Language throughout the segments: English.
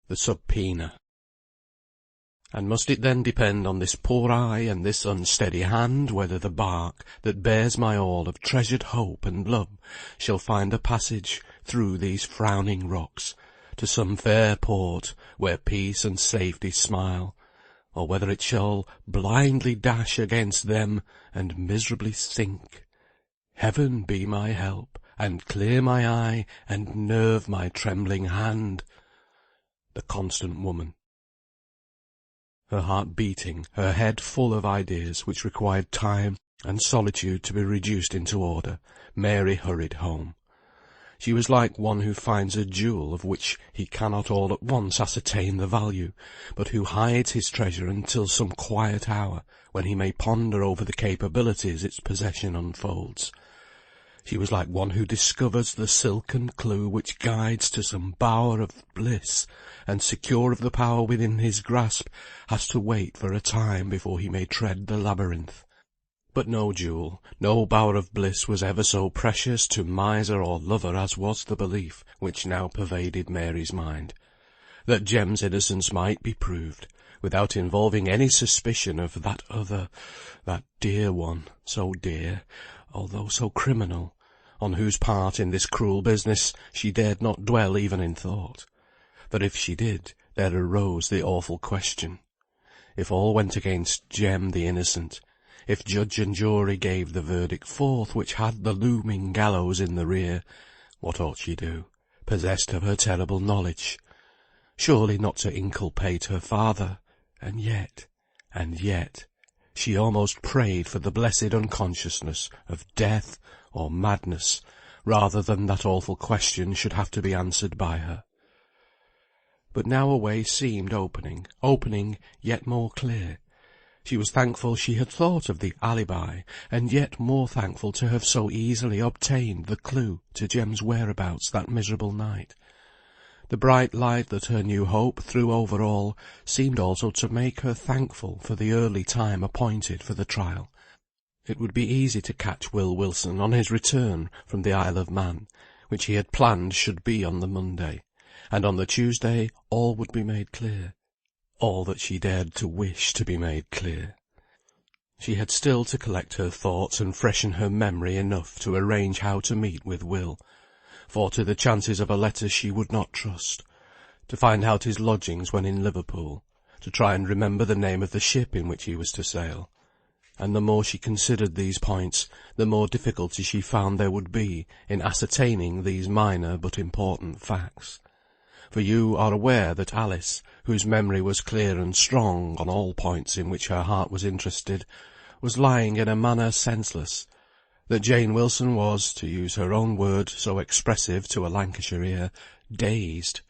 The subpoena. And must it then depend on this poor eye and this unsteady hand, whether the bark that bears my all of treasured hope and love shall find a passage through these frowning rocks to some fair port where peace and safety smile, or whether it shall blindly dash against them and miserably sink? Heaven be my help, and clear my eye, and nerve my trembling hand. The Constant Woman. Her heart beating, her head full of ideas which required time and solitude to be reduced into order, Mary hurried home. She was like one who finds a jewel of which he cannot all at once ascertain the value, but who hides his treasure until some quiet hour, when he may ponder over the capabilities its possession unfolds. She was like one who discovers the silken clue which guides to some bower of bliss, and secure of the power within his grasp, has to wait for a time before he may tread the labyrinth. But no jewel, no bower of bliss was ever so precious to miser or lover as was the belief which now pervaded Mary's mind, that Jem's innocence might be proved, without involving any suspicion of that other, that dear one, so dear, although so criminal, on whose part in this cruel business she dared not dwell even in thought. For if she did, there arose the awful question. If all went against Jem the innocent, if judge and jury gave the verdict forth which had the looming gallows in the rear, what ought she do, possessed of her terrible knowledge? Surely not to inculpate her father, and yet, she almost prayed for the blessed unconsciousness of death or madness, rather than that awful question should have to be answered by her. But now a way seemed opening yet more clear. She was thankful she had thought of the alibi, and yet more thankful to have so easily obtained the clue to Jem's whereabouts that miserable night. The bright light that her new hope threw over all seemed also to make her thankful for the early time appointed for the trial. It would be easy to catch Will Wilson on his return from the Isle of Man, which he had planned should be on the Monday, and on the Tuesday all would be made clear. All that she dared to wish to be made clear. She had still to collect her thoughts and freshen her memory enough to arrange how to meet with Will, for to the chances of a letter she would not trust, to find out his lodgings when in Liverpool, to try and remember the name of the ship in which he was to sail. And the more she considered these points, the more difficulty she found there would be in ascertaining these minor but important facts. For you are aware that Alice, whose memory was clear and strong on all points in which her heart was interested, was lying in a manner senseless, that Jane Wilson was, to use her own word so expressive to a Lancashire ear, dazed,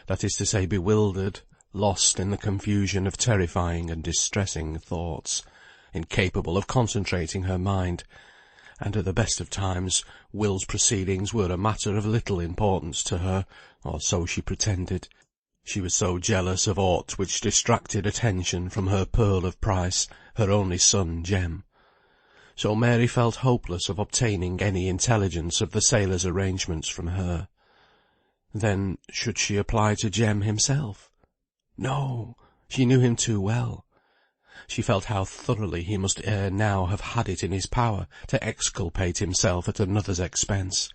that is to say bewildered, lost in the confusion of terrifying and distressing thoughts, incapable of concentrating her mind, and at the best of times Will's proceedings were a matter of little importance to her, or so she pretended. She was so jealous of aught which distracted attention from her pearl of price, her only son Jem. So Mary felt hopeless of obtaining any intelligence of the sailor's arrangements from her. Then should she apply to Jem himself? No, she knew him too well. She felt how thoroughly he must ere now have had it in his power to exculpate himself at another's expense,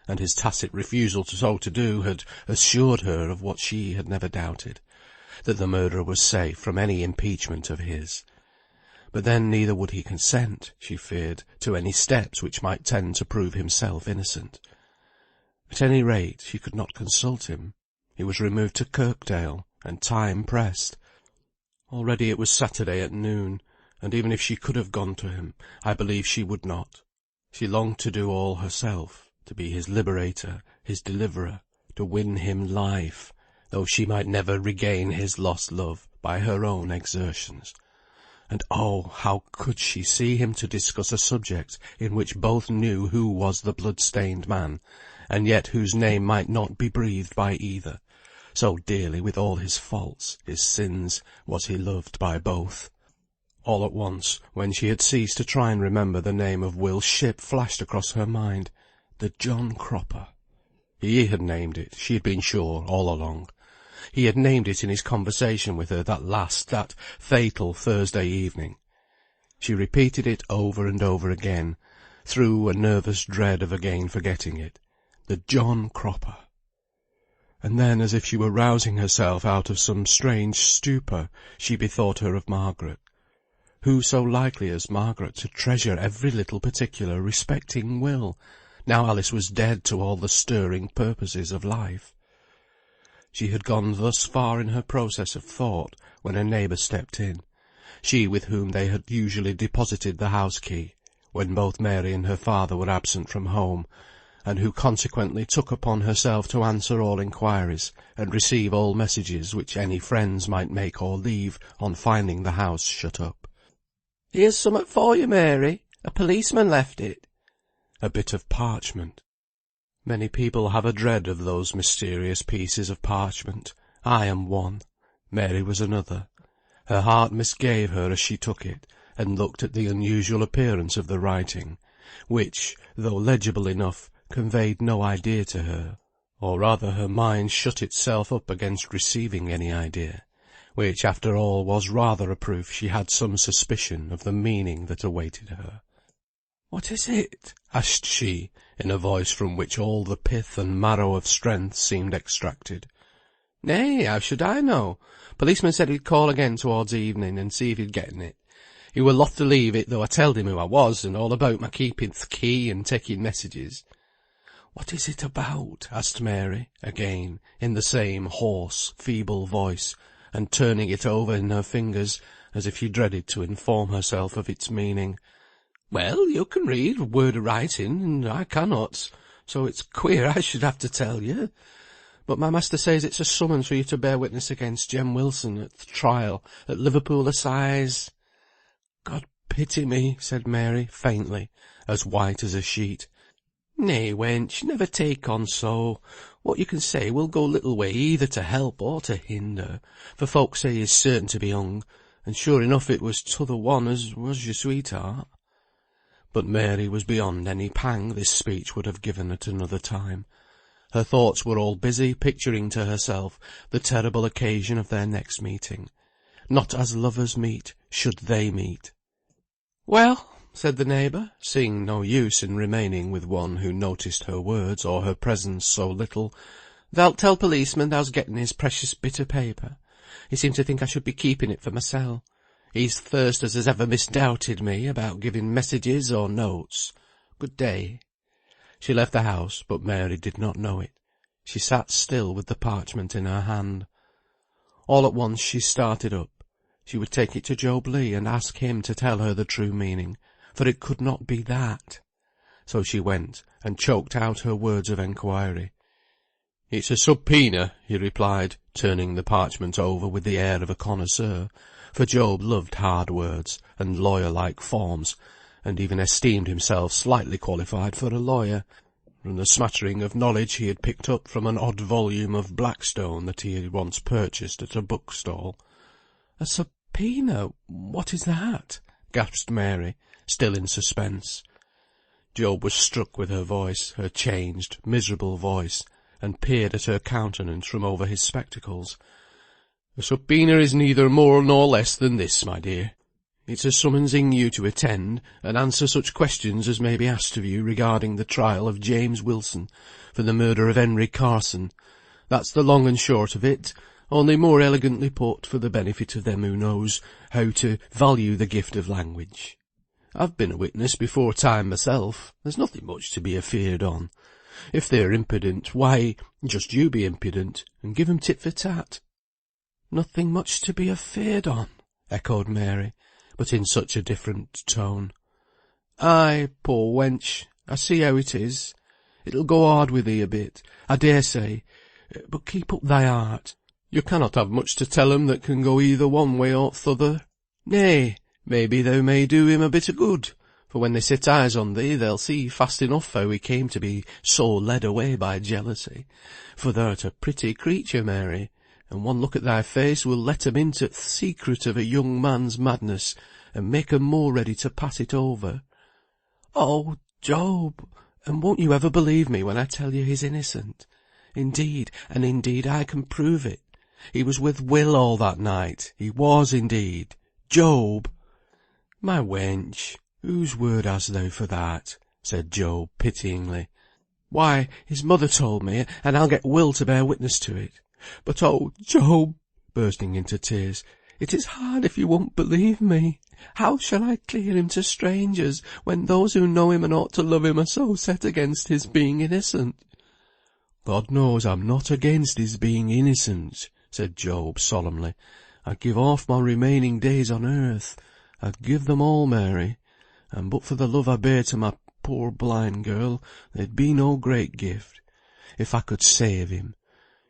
and his tacit refusal so to do had assured her of what she had never doubted, that the murderer was safe from any impeachment of his. But then neither would he consent, she feared, to any steps which might tend to prove himself innocent. At any rate, she could not consult him. He was removed to Kirkdale, and time pressed. Already it was Saturday at noon, and even if she could have gone to him, I believe she would not. She longed to do all herself, to be his liberator, his deliverer, to win him life, though she might never regain his lost love by her own exertions. And oh, how could she see him to discuss a subject in which both knew who was the blood-stained man, and yet whose name might not be breathed by either, so dearly with all his faults, his sins, was he loved by both. All at once, when she had ceased to try and remember the name of Will's ship, flashed across her mind, the John Cropper. He had named it, she had been sure, all along. He had named it in his conversation with her that fatal Thursday evening. She repeated it over and over again, through a nervous dread of again forgetting it. The John Cropper. And then, as if she were rousing herself out of some strange stupor, she bethought her of Margaret. Who so likely as Margaret to treasure every little particular respecting Will, now Alice was dead to all the stirring purposes of life? She had gone thus far in her process of thought, when a neighbour stepped in, she with whom they had usually deposited the house key, when both Mary and her father were absent from home, and who consequently took upon herself to answer all inquiries, and receive all messages which any friends might make or leave on finding the house shut up. "Here's summat for you, Mary. A policeman left it." A bit of parchment. Many people have a dread of those mysterious pieces of parchment. I am one. Mary was another. Her heart misgave her as she took it, and looked at the unusual appearance of the writing, which, though legible enough, conveyed no idea to her, or rather her mind shut itself up against receiving any idea, which after all was rather a proof she had some suspicion of the meaning that awaited her. "What is it?" asked she, in a voice from which all the pith and marrow of strength seemed extracted. "Nay, how should I know? Policeman said he'd call again towards evening, and see if he'd getten it. He were loth to leave it, though I telled him who I was, and all about my keeping th' key and taking messages." "What is it about?" asked Mary, again, in the same hoarse, feeble voice, and turning it over in her fingers, as if she dreaded to inform herself of its meaning. "Well, you can read word o' writing, and I cannot, so it's queer I should have to tell you. But my master says it's a summons for you to bear witness against Jem Wilson at th' trial at Liverpool Assize." "God pity me," said Mary, faintly, as white as a sheet. "Nay, wench, never take on so. What you can say will go little way either to help or to hinder, for folk say he's certain to be hung, and sure enough it was t'other one as was your sweetheart." But Mary was beyond any pang this speech would have given at another time. Her thoughts were all busy picturing to herself the terrible occasion of their next meeting. Not as lovers meet, should they meet. "Well," said the neighbour, seeing no use in remaining with one who noticed her words or her presence so little, "thou'lt tell policeman thou's getten his precious bit o' paper. He seemed to think I should be keeping it for mysel. He's th' first as has ever misdoubted me about giving messages or notes. Good day." She left the house, but Mary did not know it. She sat still with the parchment in her hand. All at once she started up. She would take it to Job Legh and ask him to tell her the true meaning, for it could not be that. So she went, and choked out her words of enquiry. "It's a subpoena," he replied, turning the parchment over with the air of a connoisseur, for Job loved hard words, and lawyer-like forms, and even esteemed himself slightly qualified for a lawyer, from the smattering of knowledge he had picked up from an odd volume of Blackstone that he had once purchased at a bookstall. "A subpoena? What is that?" gasped Mary, still in suspense. Job was struck with her voice, her changed, miserable voice, and peered at her countenance from over his spectacles. "A subpoena is neither more nor less than this, my dear. It's a summonsing you to attend, and answer such questions as may be asked of you regarding the trial of James Wilson, for the murder of Henry Carson. That's the long and short of it, only more elegantly put for the benefit of them who knows how to value the gift of language. I've been a witness before time myself. There's nothing much to be afeared on. If they're impudent, why, just you be impudent, and give 'em tit for tat." "Nothing much to be afeared on," echoed Mary, but in such a different tone. "Ay, poor wench, I see how it is. It'll go hard with thee a bit, I daresay, but keep up thy heart. You cannot have much to tell 'em that can go either one way or t'other. Nay, maybe thou may do him a bit o' good, for when they set eyes on thee they'll see fast enough how he came to be so led away by jealousy, for thou'rt a pretty creature, Mary, and one look at thy face will let 'em into th' secret of a young man's madness, and make 'em more ready to pass it over." "Oh, Job, and won't you ever believe me when I tell you he's innocent? Indeed, and indeed I can prove it. He was with Will all that night. He was indeed. Job!" "My wench, whose word hast thou for that?" said Job, pityingly. "Why, his mother told me, and I'll get Will to bear witness to it. But oh, Job," bursting into tears, "it is hard if you won't believe me. How shall I clear him to strangers, when those who know him and ought to love him are so set against his being innocent?" "God knows I'm not against his being innocent," said Job, solemnly. "I'd give half my remaining days on earth. I'd give them all, Mary, and but for the love I bear to my poor blind girl, there'd be no great gift. If I could save him.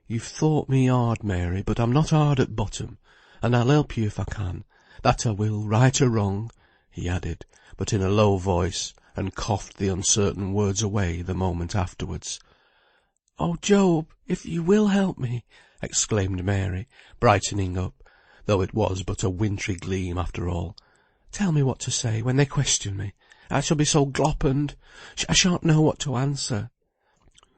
You've thought me hard, Mary, but I'm not hard at bottom, and I'll help you if I can. That I will, right or wrong," he added, but in a low voice, and coughed the uncertain words away the moment afterwards. "Oh, Job, if you will help me!" exclaimed Mary, brightening up, though it was but a wintry gleam after all. "Tell me what to say when they question me. I shall be so gloppened, I shan't know what to answer."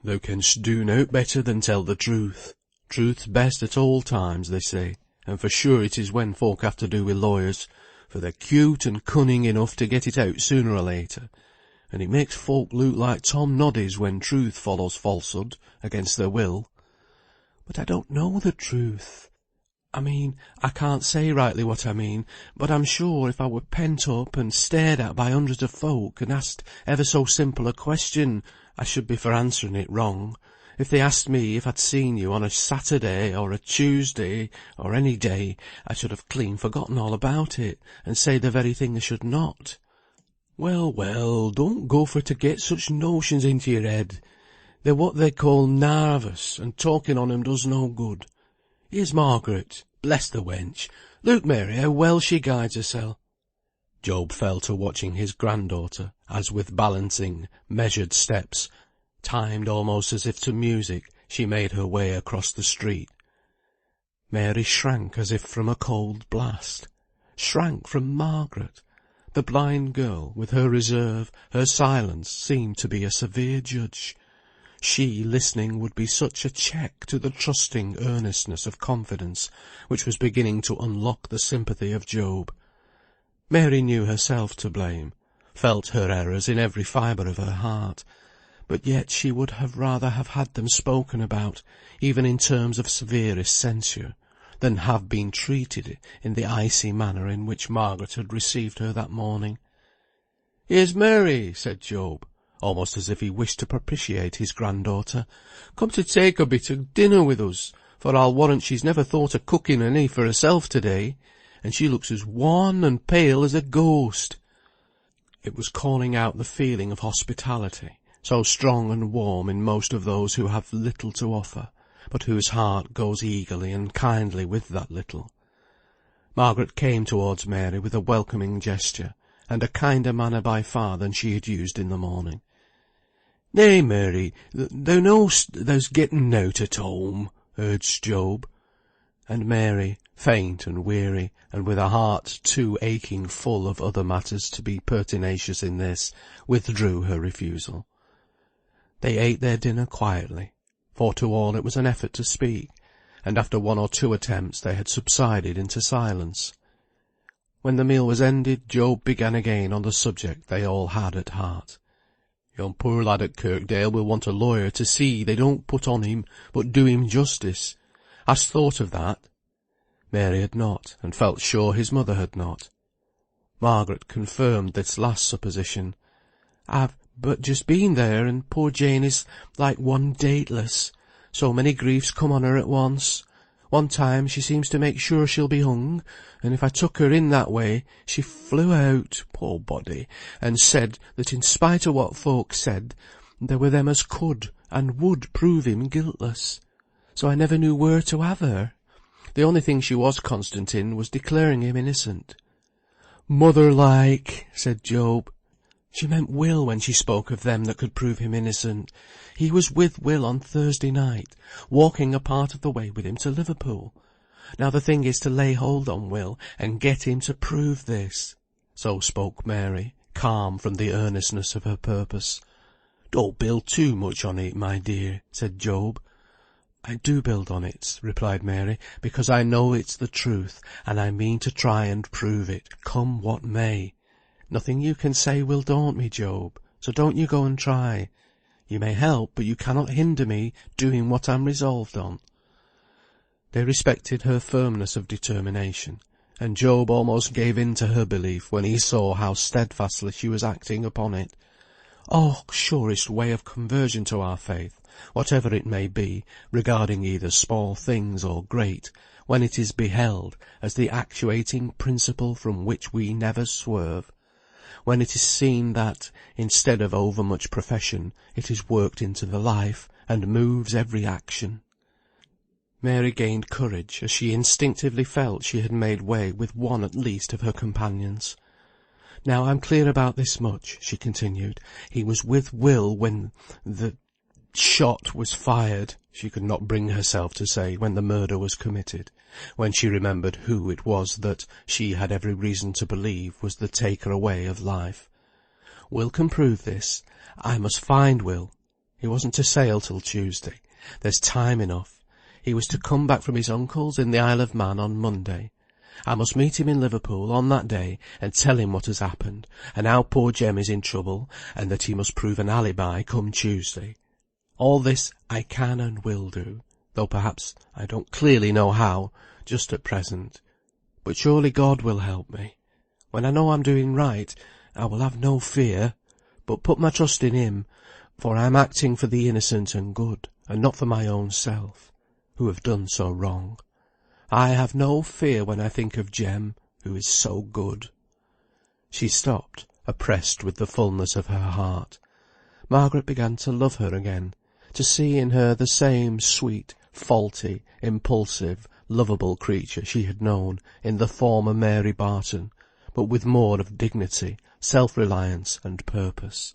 "Thou canst do nought better than tell the truth. Truth's best at all times, they say, and for sure it is when folk have to do with lawyers, for they're cute and cunning enough to get it out sooner or later, and it makes folk look like Tom Noddies when truth follows falsehood against their will." "But I don't know the truth. I can't say rightly what I mean, but I'm sure if I were pent up and stared at by hundreds of folk, and asked ever so simple a question, I should be for answering it wrong. If they asked me if I'd seen you on a Saturday, or a Tuesday, or any day, I should have clean forgotten all about it, and say the very thing I should not." "Well, well, don't go for to get such notions into your head. They're what they call narvous, and talking on 'em does no good. Here's Margaret, bless the wench. Look, Mary, how well she guides herself." Job fell to watching his granddaughter, as with balancing, measured steps, timed almost as if to music, she made her way across the street. Mary shrank as if from a cold blast. Shrank from Margaret. The blind girl, with her reserve, her silence, seemed to be a severe judge. She, listening, would be such a check to the trusting earnestness of confidence, which was beginning to unlock the sympathy of Job. Mary knew herself to blame, felt her errors in every fibre of her heart, but yet she would have rather have had them spoken about, even in terms of severest censure, than have been treated in the icy manner in which Margaret had received her that morning. "Here's Mary," said Job, almost as if he wished to propitiate his granddaughter. "Come to take a bit of dinner with us, for I'll warrant she's never thought of cooking any for herself to-day, and she looks as wan and pale as a ghost." It was calling out the feeling of hospitality, so strong and warm in most of those who have little to offer, but whose heart goes eagerly and kindly with that little. Margaret came towards Mary with a welcoming gesture, and a kinder manner by far than she had used in the morning. "Nay, Mary, thou know'st thou's getten nought at home," urged Job. And Mary, faint and weary, and with a heart too aching full of other matters to be pertinacious in this, withdrew her refusal. They ate their dinner quietly, for to all it was an effort to speak, and after one or two attempts they had subsided into silence. When the meal was ended, Job began again on the subject they all had at heart. "Yon poor lad at Kirkdale will want a lawyer to see they don't put on him, but do him justice. Hast thought of that?" Mary had not, and felt sure his mother had not. Margaret confirmed this last supposition. "I've but just been there, and poor Jane is like one dateless. So many griefs come on her at once. One time she seems to make sure she'll be hung, and if I took her in that way, she flew out, poor body, and said that in spite of what folk said, there were them as could and would prove him guiltless. So I never knew where to have her. The only thing she was constant in was declaring him innocent." "Mother-like," said Job. "She meant Will when she spoke of them that could prove him innocent. He was with Will on Thursday night, walking a part of the way with him to Liverpool. Now the thing is to lay hold on Will, and get him to prove this." So spoke Mary, calm from the earnestness of her purpose. "Don't build too much on it, my dear," said Job. "I do build on it," replied Mary, "because I know it's the truth, and I mean to try and prove it, come what may. Nothing you can say will daunt me, Job, so don't you go and try. You may help, but you cannot hinder me doing what I'm resolved on." They respected her firmness of determination, and Job almost gave in to her belief when he saw how steadfastly she was acting upon it. Oh, surest way of conversion to our faith, whatever it may be, regarding either small things or great, when it is beheld as the actuating principle from which we never swerve, when it is seen that, instead of overmuch profession, it is worked into the life, and moves every action. Mary gained courage as she instinctively felt she had made way with one at least of her companions. "Now I'm clear about this much," she continued. "He was with Will when the shot was fired," she could not bring herself to say when the murder was committed, when she remembered who it was that she had every reason to believe was the taker away of life. "Will can prove this. I must find Will. He wasn't to sail till Tuesday. There's time enough. He was to come back from his uncle's in the Isle of Man on Monday. I must meet him in Liverpool on that day and tell him what has happened, and how poor Jem is in trouble, and that he must prove an alibi come Tuesday. All this I can and will do, though perhaps I don't clearly know how, just at present. But surely God will help me. When I know I'm doing right, I will have no fear, but put my trust in him, for I am acting for the innocent and good, and not for my own self, who have done so wrong. I have no fear when I think of Jem, who is so good." She stopped, oppressed with the fullness of her heart. Margaret began to love her again, to see in her the same sweet, faulty, impulsive, lovable creature she had known in the former Mary Barton, but with more of dignity, self-reliance, and purpose.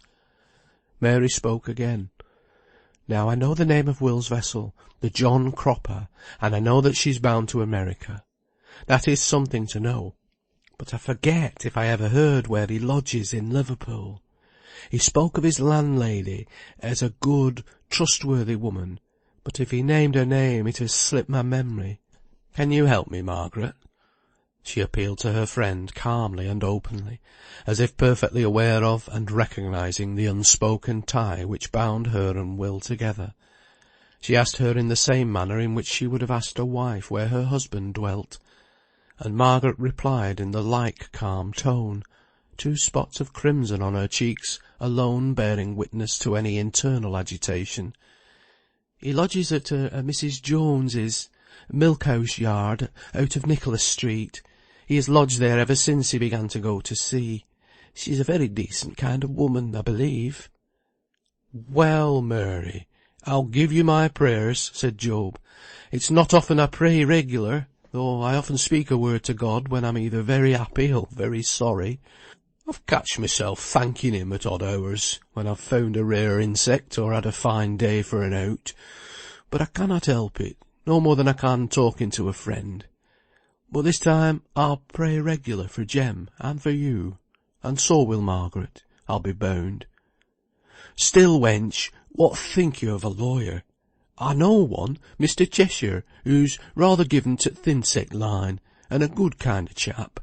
Mary spoke again. "Now I know the name of Will's vessel, the John Cropper, and I know that she's bound to America. That is something to know. But I forget if I ever heard where he lodges in Liverpool. He spoke of his landlady as a good, trustworthy woman, but if he named her name it has slipped my memory. Can you help me, Margaret?" She appealed to her friend calmly and openly, as if perfectly aware of and recognising the unspoken tie which bound her and Will together. She asked her in the same manner in which she would have asked a wife where her husband dwelt, and Margaret replied in the like calm tone, 2 spots of crimson on her cheeks alone bearing witness to any internal agitation. "He lodges at a Mrs. Jones's, Milkhouse Yard, out of Nicholas Street. He has lodged there ever since he began to go to sea. She's a very decent kind of woman, I believe." "Well, Mary, I'll give you my prayers," said Job. "It's not often I pray regular, though I often speak a word to God when I'm either very happy or very sorry. I've catched myself thanking him at odd hours, when I've found a rare insect or had a fine day for an out. But I cannot help it, no more than I can talking to a friend. But this time I'll pray regular for Jem and for you, and so will Margaret, I'll be bound. Still, wench, what think you of a lawyer? I know one, Mr. Cheshire, who's rather given to th' insect line, and a good kind of chap.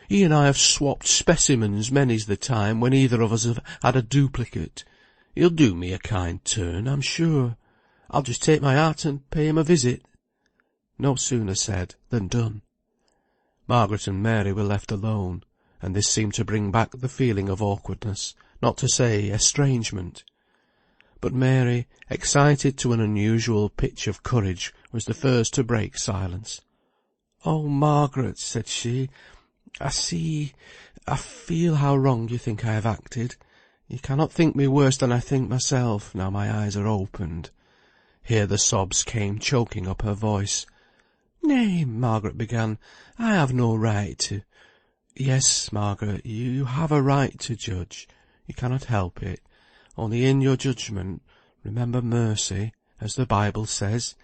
He and I have swapped specimens many's the time when either of us have had a duplicate. He'll do me a kind turn, I'm sure. I'll just take my hat and pay him a visit." No sooner said than done. Margaret and Mary were left alone, and this seemed to bring back the feeling of awkwardness, not to say estrangement. But Mary, excited to an unusual pitch of courage, was the first to break silence. "Oh, Margaret," said she, I feel how wrong you think I have acted. You cannot think me worse than I think myself, now my eyes are opened." Here the sobs came choking up her voice. "Nay," Margaret began, "I have no right to—" "Yes, Margaret, you have a right to judge. You cannot help it. Only in your judgment, remember mercy, as the Bible says.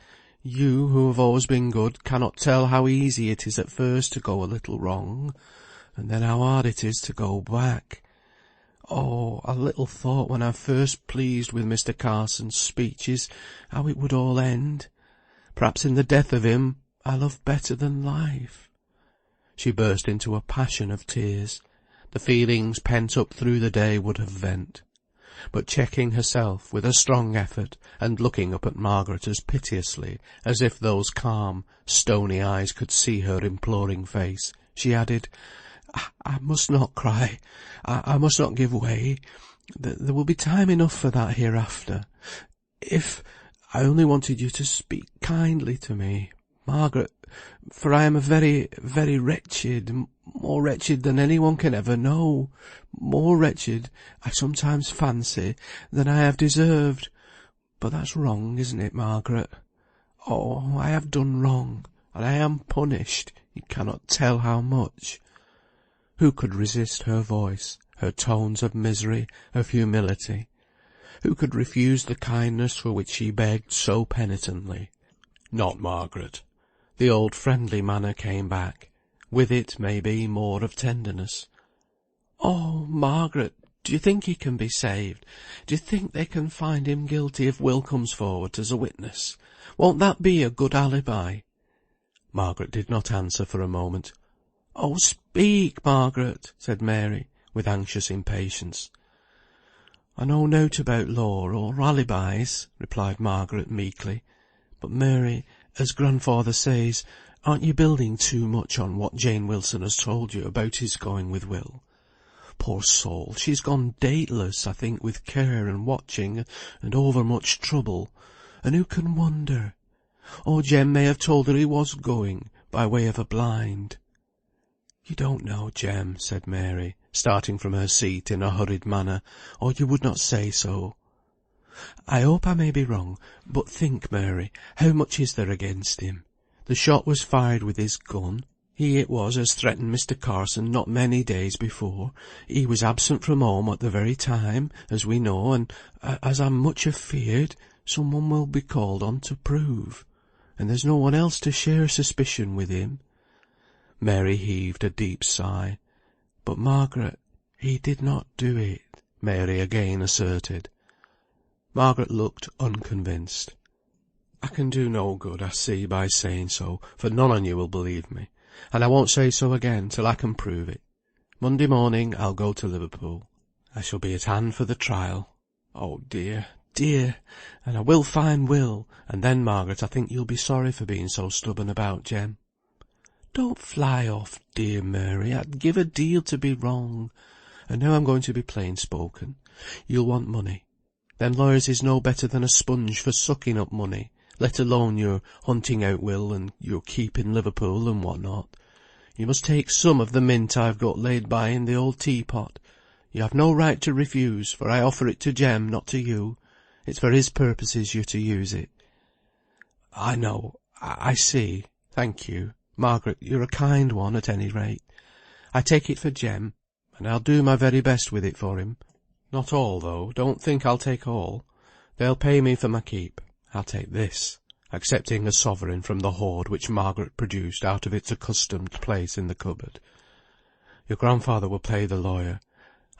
You, who have always been good, cannot tell how easy it is at first to go a little wrong, and then how hard it is to go back. Oh, I little thought when I first pleased with Mr. Carson's speeches how it would all end. Perhaps in the death of him I love better than life." She burst into a passion of tears. The feelings pent up through the day would have vent. But checking herself with a strong effort, and looking up at Margaret as piteously as if those calm, stony eyes could see her imploring face, she added, I must not cry. I must not give way. There will be time enough for that hereafter. If I only wanted you to speak kindly to me, Margaret, for I am a very, very wretched, more wretched than any one can ever know, more wretched, I sometimes fancy, than I have deserved. But that's wrong, isn't it, Margaret? Oh, I have done wrong, and I am punished, you cannot tell how much." Who could resist her voice, her tones of misery, of humility? Who could refuse the kindness for which she begged so penitently? Not Margaret. The old friendly manner came back, with it, maybe, more of tenderness. "Oh, Margaret, do you think he can be saved? Do you think they can find him guilty if Will comes forward as a witness? Won't that be a good alibi?" Margaret did not answer for a moment. "Oh, speak, Margaret," said Mary, with anxious impatience. "I know nought about law or alibis," replied Margaret meekly. "But, Mary, as grandfather says, aren't you building too much on what Jane Wilson has told you about his going with Will? Poor soul, she's gone dateless, I think, with care and watching, and over much trouble, and who can wonder? Or Jem may have told her he was going, by way of a blind." "You don't know Jem," said Mary, starting from her seat in a hurried manner, "or you would not say so." "I hope I may be wrong, but think, Mary, how much is there against him? The shot was fired with his gun. He it was as threatened Mr. Carson not many days before. He was absent from home at the very time, as we know, and, as I'm much afeared, some one will be called on to prove. And there's no one else to share suspicion with him." Mary heaved a deep sigh. "But, Margaret, he did not do it," Mary again asserted. Margaret looked unconvinced. "I can do no good, I see, by saying so, for none on you will believe me, and I won't say so again till I can prove it. Monday morning I'll go to Liverpool. I shall be at hand for the trial. Oh dear, dear, and I will find Will, and then, Margaret, I think you'll be sorry for being so stubborn about Jem." "Don't fly off, dear Mary, I'd give a deal to be wrong. And now I'm going to be plain spoken. You'll want money. Them lawyers is no better than a sponge for sucking up money, let alone your hunting out Will, and your keeping Liverpool, and what not. You must take some of the mint I've got laid by in the old teapot. You have no right to refuse, for I offer it to Jem, not to you. It's for his purposes you're to use it." "I know, I see. Thank you, Margaret, you're a kind one, at any rate. I take it for Jem, and I'll do my very best with it for him. Not all, though, don't think I'll take all. They'll pay me for my keep. I'll take this," accepting a sovereign from the hoard which Margaret produced out of its accustomed place in the cupboard. "Your grandfather will pay the lawyer.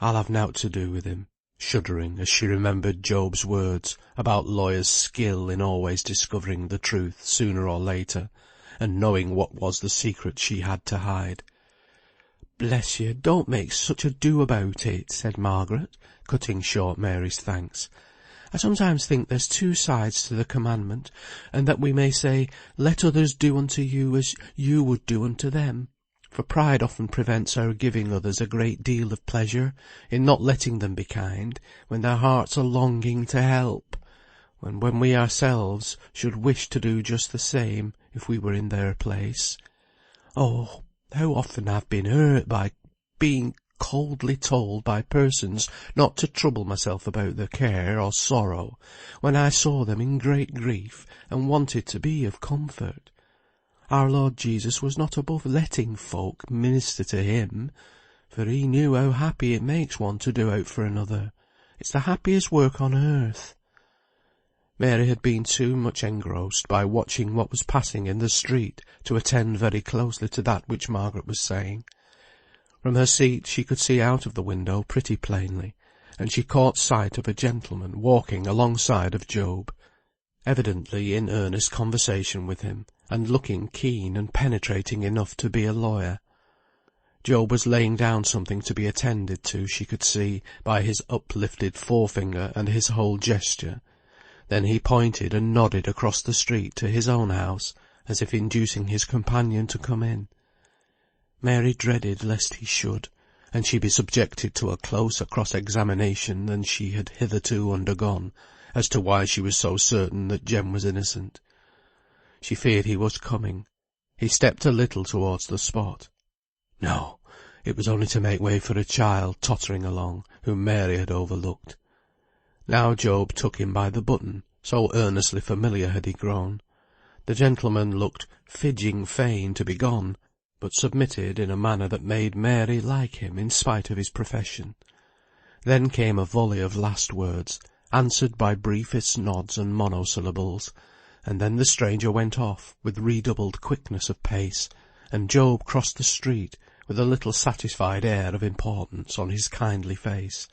I'll have nought to do with him," shuddering as she remembered Job's words about lawyers' skill in always discovering the truth sooner or later, and knowing what was the secret she had to hide. "Bless you, don't make such a do about it," said Margaret, cutting short Mary's thanks. "I sometimes think there's two sides to the commandment, and that we may say, 'Let others do unto you as you would do unto them,' for pride often prevents our giving others a great deal of pleasure, in not letting them be kind, when their hearts are longing to help, when we ourselves should wish to do just the same, if we were in their place. Oh, how often I've been hurt by being coldly told by persons not to trouble myself about their care or sorrow, when I saw them in great grief, and wanted to be of comfort. Our Lord Jesus was not above letting folk minister to him, for he knew how happy it makes one to do out for another. It's the happiest work on earth." Mary had been too much engrossed by watching what was passing in the street to attend very closely to that which Margaret was saying. From her seat she could see out of the window pretty plainly, and she caught sight of a gentleman walking alongside of Job. evidently in earnest conversation with him, and looking keen and penetrating enough to be a lawyer. Job was laying down something to be attended to, she could see, by his uplifted forefinger and his whole gesture. Then he pointed and nodded across the street to his own house, as if inducing his companion to come in. Mary dreaded lest he should, and she be subjected to a closer cross-examination than she had hitherto undergone, as to why she was so certain that Jem was innocent. She feared he was coming. He stepped a little towards the spot. No, it was only to make way for a child tottering along, whom Mary had overlooked. Now Job took him by the button, so earnestly familiar had he grown. The gentleman looked fidging fain to be gone, but submitted in a manner that made Mary like him in spite of his profession. Then came a volley of last words, answered by briefest nods and monosyllables, and then the stranger went off with redoubled quickness of pace, and Job crossed the street with a little satisfied air of importance on his kindly face.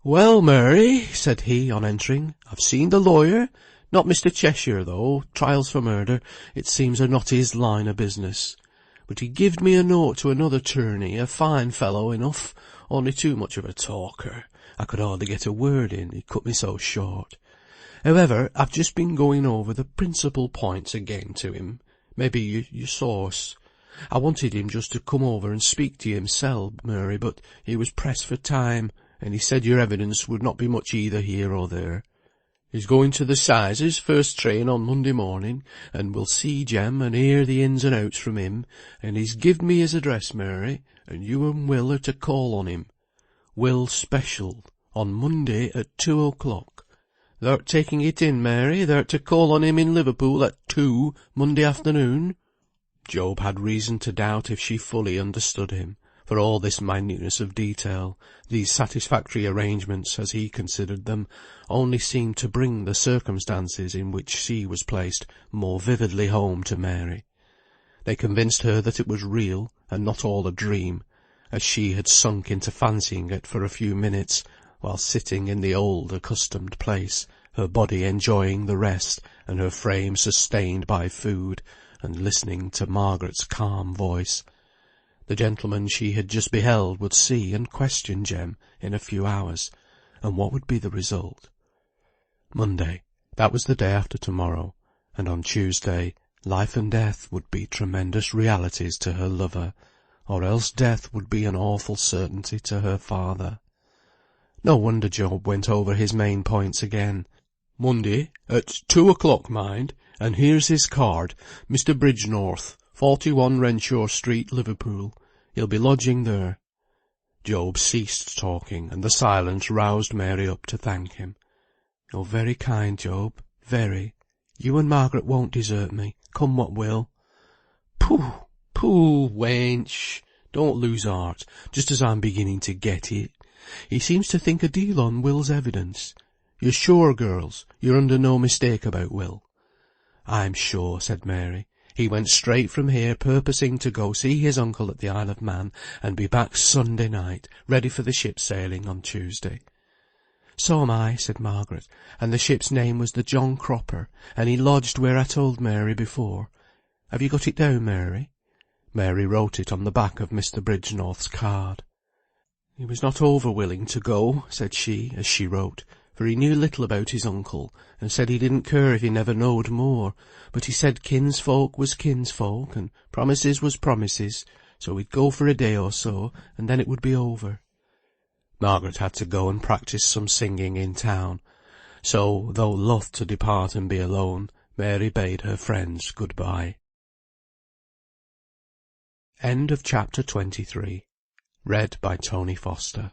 "Well, Mary," said he, on entering, "I've seen the lawyer. Not Mr. Cheshire, though. Trials for murder, it seems, are not his line of business. But he gived me a note to another attorney, a fine fellow enough, only too much of a talker. I could hardly get a word in, he cut me so short. However, I've just been going over the principal points again to him. Maybe you saw us. I wanted him just to come over and speak to you himself, Mary, but he was pressed for time, and he said your evidence would not be much either here or there. He's going to the Sizes first train on Monday morning, and we'll see Jem and hear the ins and outs from him, and he's gived me his address, Mary, and you and Will are to call on him. Will special, on Monday at 2 o'clock. Thou'rt taking it in, Mary? Thou'rt to call on him in Liverpool at 2 Monday afternoon?" Job had reason to doubt if she fully understood him, for all this minuteness of detail, these satisfactory arrangements, as he considered them, only seemed to bring the circumstances in which she was placed more vividly home to Mary. They convinced her that it was real, and not all a dream, as she had sunk into fancying it for a few minutes, while sitting in the old accustomed place, her body enjoying the rest, and her frame sustained by food, and listening to Margaret's calm voice. The gentleman she had just beheld would see and question Jem in a few hours, and what would be the result? Monday, that was the day after tomorrow, and on Tuesday, life and death would be tremendous realities to her lover, or else death would be an awful certainty to her father. No wonder Job went over his main points again. "Monday, at 2 o'clock, mind, and here's his card, Mr. Bridgenorth, 41 Renshaw Street, Liverpool. He'll be lodging there." Job ceased talking, and the silence roused Mary up to thank him. "You're very kind, Job, very. You and Margaret won't desert me, come what will." "Pooh, pooh, wench, don't lose heart, just as I'm beginning to get it. He seems to think a deal on Will's evidence. You're sure, girls, you're under no mistake about Will?" "I'm sure," said Mary. "He went straight from here, purposing to go see his uncle at the Isle of Man, and be back Sunday night, ready for the ship sailing on Tuesday." "So am I," said Margaret, "and the ship's name was the John Cropper, and he lodged where I told Mary before. Have you got it down, Mary?" Mary wrote it on the back of Mr. Bridgenorth's card. "He was not over willing to go," said she, as she wrote, "for he knew little about his uncle, and said he didn't care if he never knowed more, but he said kinsfolk was kinsfolk, and promises was promises, so he'd go for a day or so, and then it would be over." Margaret had to go and practise some singing in town, so, though loth to depart and be alone, Mary bade her friends good-bye. End of chapter 23. Read by Tony Foster.